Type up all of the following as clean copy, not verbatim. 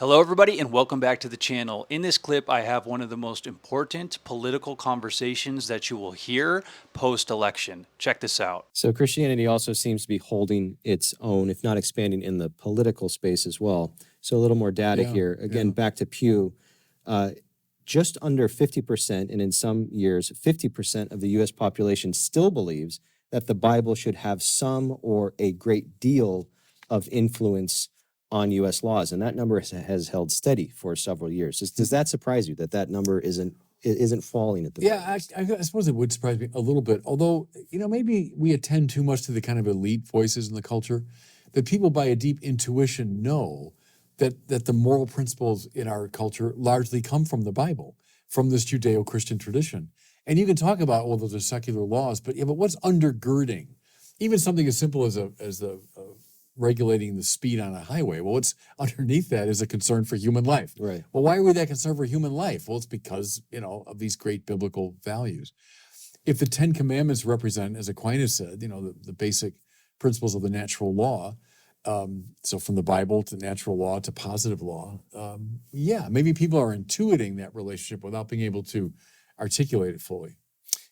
Hello, everybody, and welcome back to the channel. In this clip, I have one of the most important political conversations that you will hear post-election. Check this out. So Christianity also seems to be holding its own, if not expanding in the political space as well. So a little more data here. Again, back to Pew, just under 50%, and in some years, 50% of the U.S. population still believes that the Bible should have some or a great deal of influence on U.S. laws, and that number has held steady for several years. Does that surprise you that that number isn't falling at the moment? I suppose it would surprise me a little bit, although, maybe we attend too much to the kind of elite voices in the culture, that people by a deep intuition know that the moral principles in our culture largely come from the Bible, from this Judeo-Christian tradition. And you can talk about, well, those are secular laws, but what's undergirding? Even something as simple as regulating the speed on a highway. Well, what's underneath that is a concern for human life. Right. Well, why are we that concerned for human life? Well, it's because, of these great biblical values. If the 10 Commandments represent, as Aquinas said, the basic principles of the natural law, so from the Bible to natural law to positive law, maybe people are intuiting that relationship without being able to articulate it fully.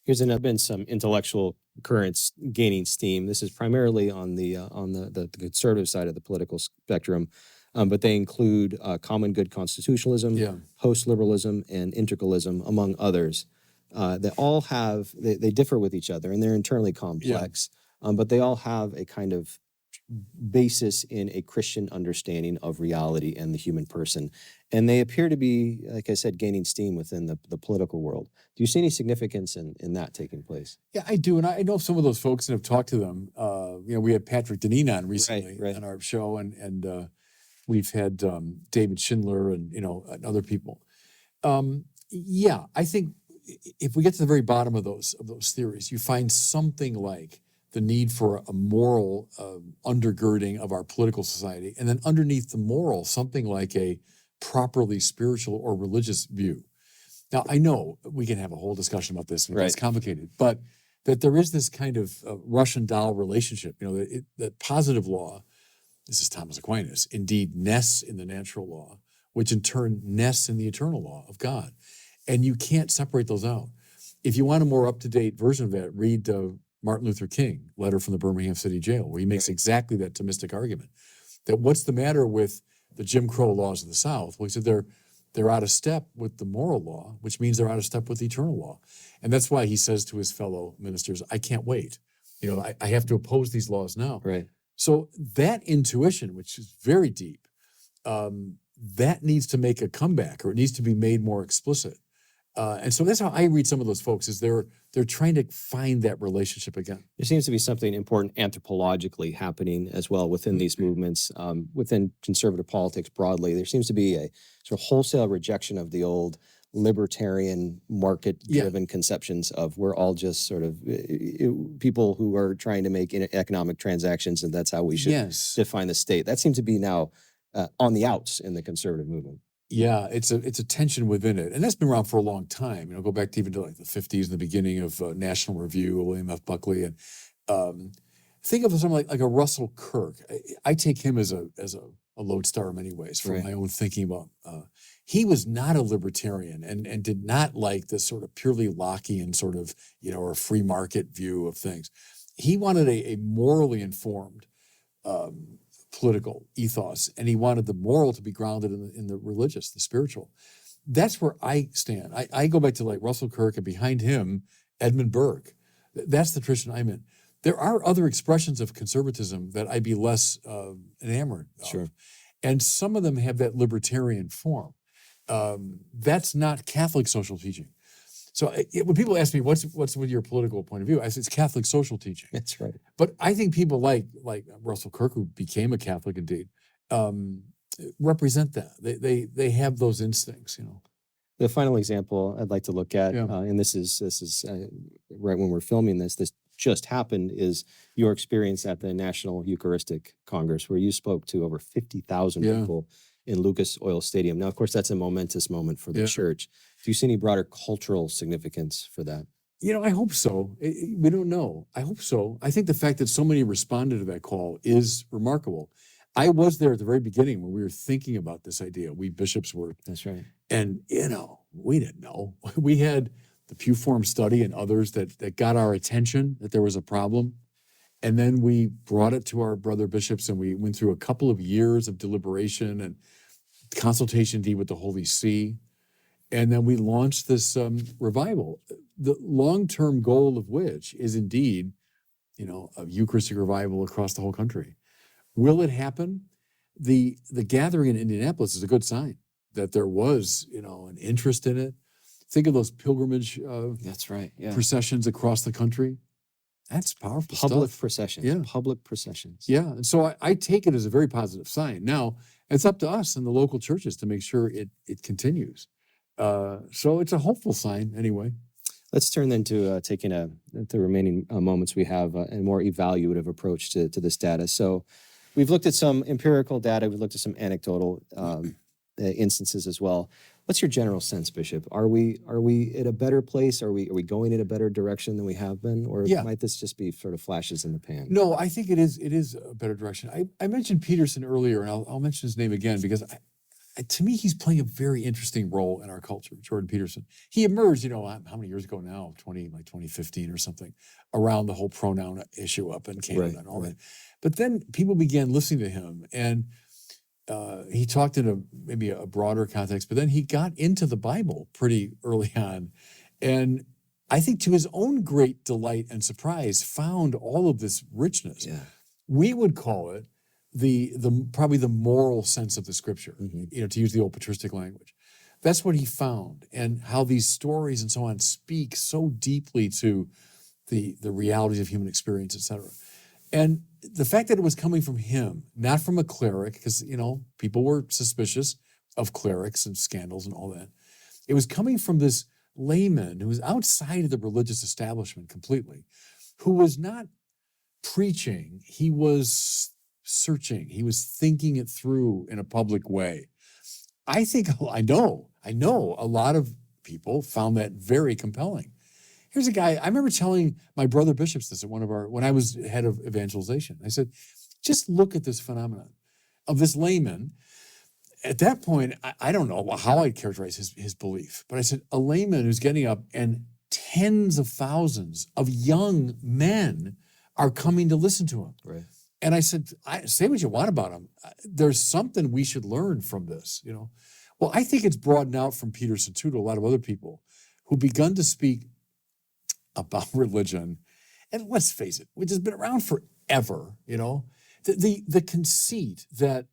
Here's been some intellectual currents gaining steam. This is primarily on the conservative side of the political spectrum, but they include common good constitutionalism, post-liberalism, and integralism, among others. They all have, they differ with each other, and they're internally complex, but they all have a kind of basis in a Christian understanding of reality and the human person. And they appear to be, like I said, gaining steam within the political world. Do you see any significance in that taking place? Yeah, I do. And I know some of those folks and have talked to them. We had Patrick Deneen on recently on our show, and we've had David Schindler and other people. I think if we get to the very bottom of those theories, you find something like the need for a moral undergirding of our political society, and then underneath the moral, something like a properly spiritual or religious view. Now, I know we can have a whole discussion about this, and it's complicated, but that there is this kind of Russian doll relationship, that positive law, this is Thomas Aquinas, indeed nests in the natural law, which in turn nests in the eternal law of God. And you can't separate those out. If you want a more up-to-date version of that, read Martin Luther King, letter from the Birmingham City Jail, where he makes exactly that Thomistic argument. That what's the matter with the Jim Crow laws of the South? Well, he said they're out of step with the moral law, which means they're out of step with the eternal law. And that's why he says to his fellow ministers, I can't wait. I have to oppose these laws now. Right. So that intuition, which is very deep, that needs to make a comeback, or it needs to be made more explicit. And so that's how I read some of those folks, is they're trying to find that relationship again. There seems to be something important anthropologically happening as well within these movements, within conservative politics broadly. There seems to be a sort of wholesale rejection of the old libertarian market-driven conceptions of we're all just sort of people who are trying to make economic transactions, and that's how we should define the state. That seems to be now on the outs in the conservative movement. Yeah, it's a tension within it, and that's been around for a long time. Go back to even to like the 50s, and the beginning of National Review, William F. Buckley, and think of someone like a Russell Kirk. I take him as a lodestar in many ways from my own thinking about. He was not a libertarian and did not like this sort of purely Lockean sort of or free market view of things. He wanted a morally informed political ethos, and he wanted the moral to be grounded in the religious, the spiritual. That's where I stand. I go back to like Russell Kirk, and behind him, Edmund Burke. That's the tradition I'm in. There are other expressions of conservatism that I'd be less enamored of. Sure. And some of them have that libertarian form. That's not Catholic social teaching. So when people ask me, what's with your political point of view, I say it's Catholic social teaching. That's right. But I think people like Russell Kirk, who became a Catholic indeed, represent that. They have those instincts, The final example I'd like to look at, and this is right when we're filming this just happened, is your experience at the National Eucharistic Congress, where you spoke to over 50,000 people in Lucas Oil Stadium. Now, of course, that's a momentous moment for the church. Do you see any broader cultural significance for that? I hope so. We don't know. I hope so. I think the fact that so many responded to that call is remarkable. I was there at the very beginning when we were thinking about this idea. We bishops were. That's right. And, we didn't know. We had the Pew Forum study and others that got our attention that there was a problem. And then we brought it to our brother bishops, and we went through a couple of years of deliberation and consultation indeed with the Holy See. And then we launched this revival, the long-term goal of which is indeed, a Eucharistic revival across the whole country. Will it happen? The gathering in Indianapolis is a good sign that there was, an interest in it. Think of those pilgrimage That's right. Yeah. processions across the country. That's powerful Public stuff. processions. Yeah. Public processions. Yeah. And so I take it as a very positive sign. Now, it's up to us and the local churches to make sure it continues. So it's a hopeful sign anyway. Let's turn then to taking the remaining moments we have a more evaluative approach to this data. So we've looked at some empirical data. We've looked at some anecdotal instances as well. What's your general sense, Bishop? Are we at a better place? Are we going in a better direction than we have been, or might this just be sort of flashes in the pan? No, I think it is a better direction. I mentioned Peterson earlier, and I'll mention his name again because to me he's playing a very interesting role in our culture. Jordan Peterson. He emerged, how many years ago now? 2015 or something, around the whole pronoun issue up in Canada and all that. But then people began listening to him, and he talked in maybe a broader context, but then he got into the Bible pretty early on. And I think to his own great delight and surprise, found all of this richness. Yeah. We would call it probably the moral sense of the scripture, to use the old patristic language. That's what he found, and how these stories and so on speak so deeply to the realities of human experience, etc. And the fact that it was coming from him, not from a cleric, because, people were suspicious of clerics and scandals and all that. It was coming from this layman who was outside of the religious establishment completely, who was not preaching. He was searching. He was thinking it through in a public way. I know a lot of people found that very compelling. Here's a guy, I remember telling my brother bishops this at when I was head of evangelization. I said, just look at this phenomenon of this layman. At that point, I don't know how I'd characterize his belief, but I said, a layman who's getting up and tens of thousands of young men are coming to listen to him. Right. And I said, say what you want about him. There's something we should learn from this, Well, I think it's broadened out from Peterson too to a lot of other people who've begun to speak about religion, and let's face it, which has been around forever, the conceit that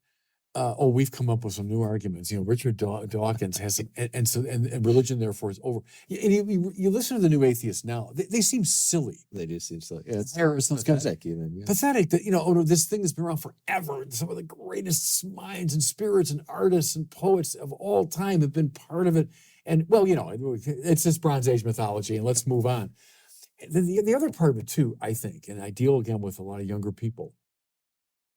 we've come up with some new arguments. Richard Dawkins has some, and religion therefore is over. And you listen to the new atheists now; they seem silly. They do seem silly. Yeah, it's pathetic even. Yeah. Pathetic that this thing that's been around forever. Some of the greatest minds and spirits and artists and poets of all time have been part of it. And it's this Bronze Age mythology, and let's move on. The other part of it too, I think, and I deal again with a lot of younger people.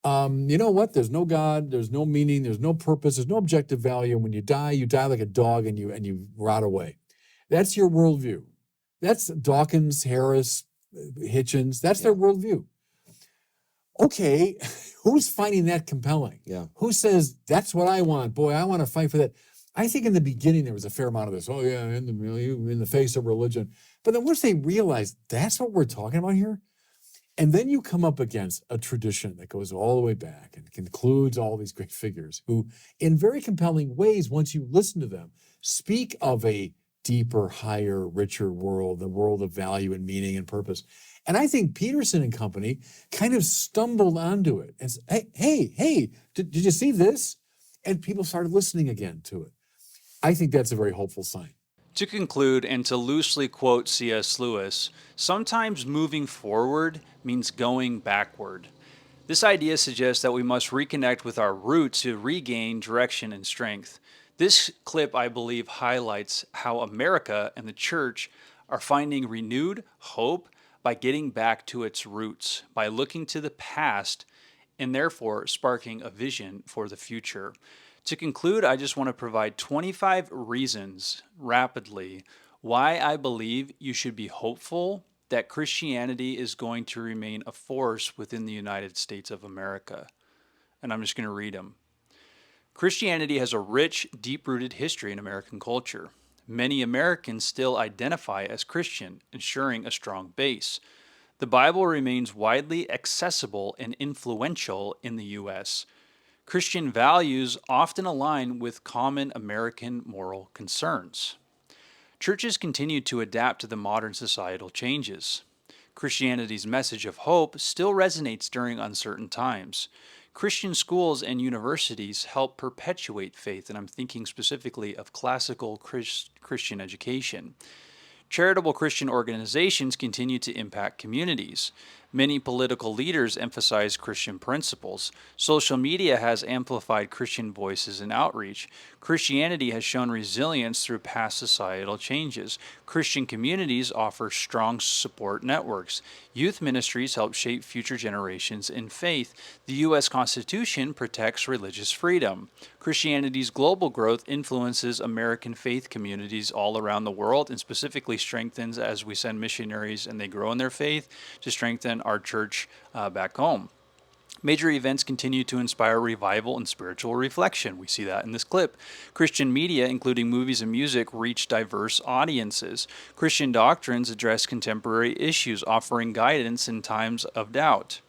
You know what? There's no God, there's no meaning, there's no purpose, there's no objective value. And when you die like a dog and you rot away. That's your worldview. That's Dawkins, Harris, Hitchens. That's their worldview. Okay, who's finding that compelling? Yeah. Who says that's what I want? Boy, I want to fight for that. I think in the beginning there was a fair amount of this. Oh yeah, in the face of religion. But then once they realized that's what we're talking about here, and then you come up against a tradition that goes all the way back and concludes all these great figures who, in very compelling ways, once you listen to them, speak of a deeper, higher, richer world, the world of value and meaning and purpose. And I think Peterson and company kind of stumbled onto it and said, hey, did you see this? And people started listening again to it. I think that's a very hopeful sign. To conclude, and to loosely quote C.S. Lewis, sometimes moving forward means going backward. This idea suggests that we must reconnect with our roots to regain direction and strength. This clip, I believe, highlights how America and the church are finding renewed hope by getting back to its roots, by looking to the past, and therefore sparking a vision for the future. To conclude, I just want to provide 25 reasons rapidly why I believe you should be hopeful that Christianity is going to remain a force within the United States of America. and I'm just going to read them. Christianity has a rich, deep-rooted history in American culture. Many Americans still identify as Christian, ensuring a strong base. The Bible remains widely accessible and influential in the U.S. Christian values often align with common American moral concerns. Churches continue to adapt to the modern societal changes. Christianity's message of hope still resonates during uncertain times. Christian schools and universities help perpetuate faith, and I'm thinking specifically of classical Christian education. Charitable Christian organizations continue to impact communities. Many political leaders emphasize Christian principles. Social media has amplified Christian voices and outreach. Christianity has shown resilience through past societal changes. Christian communities offer strong support networks. Youth ministries help shape future generations in faith. The U.S. Constitution protects religious freedom. Christianity's global growth influences American faith communities all around the world and specifically strengthens as we send missionaries and they grow in their faith to strengthen our church back home. Major events continue to inspire revival and spiritual reflection. We see that in this clip. Christian media, including movies and music, reach diverse audiences. Christian doctrines address contemporary issues, offering guidance in times of doubt.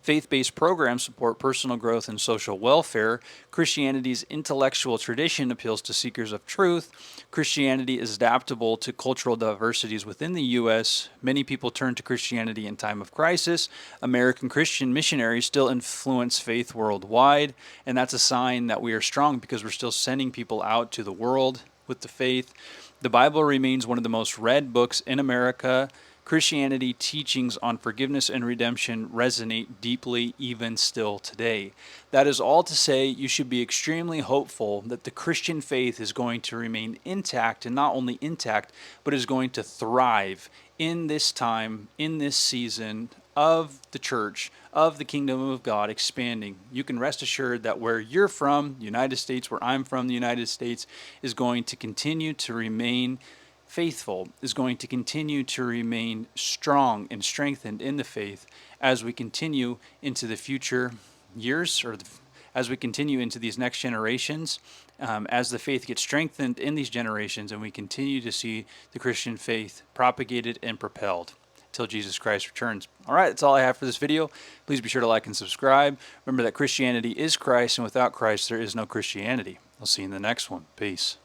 Faith-based programs support personal growth and social welfare. Christianity's intellectual tradition appeals to seekers of truth. Christianity is adaptable to cultural diversities within the U.S. Many people turn to Christianity in time of crisis. American Christian missionaries still influence faith worldwide, and that's a sign that we are strong because we're still sending people out to the world with the faith. The Bible remains one of the most read books in America. Christianity teachings on forgiveness and redemption resonate deeply even still today. That is all to say you should be extremely hopeful that the Christian faith is going to remain intact, and not only intact, but is going to thrive in this time, in this season of the church, of the kingdom of God expanding. You can rest assured that where you're from, the United States, where I'm from, the United States, is going to continue to remain faithful, is going to continue to remain strong and strengthened in the faith as we continue into the future years, or as we continue into these next generations, as the faith gets strengthened in these generations, and we continue to see the Christian faith propagated and propelled till Jesus Christ returns. All right, that's all I have for this video. Please be sure to like and subscribe. Remember that Christianity is Christ, and without Christ, there is no Christianity. I'll see you in the next one. Peace.